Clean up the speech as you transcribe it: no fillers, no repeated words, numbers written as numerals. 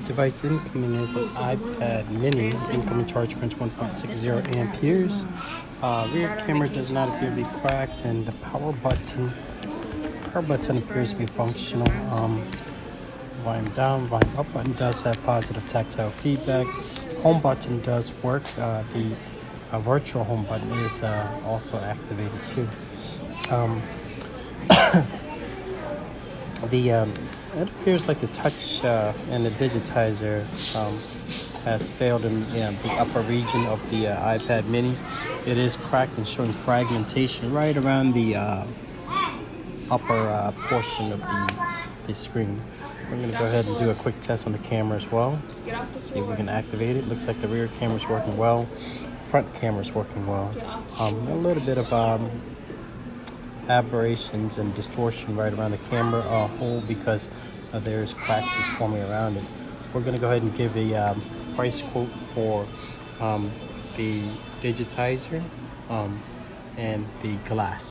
Device incoming is an iPad mini. Incoming charge current 1.60 amperes. Rear camera does not appear to be cracked, and the power button appears to be functional. Volume down, volume up button does have positive tactile feedback. Home button does work. The virtual home button is also activated too. It appears like the touch and the digitizer has failed in the upper region of the iPad mini. It is cracked and showing fragmentation right around the upper portion of the screen. We're going to go ahead and do a quick test on the camera as well. See if we can activate it. Looks like the rear camera is working well. Front camera is working well. A little bit of aberrations and distortion right around the camera hole because there's cracks is forming around it. We're going to go ahead and give a price quote for the digitizer and the glass.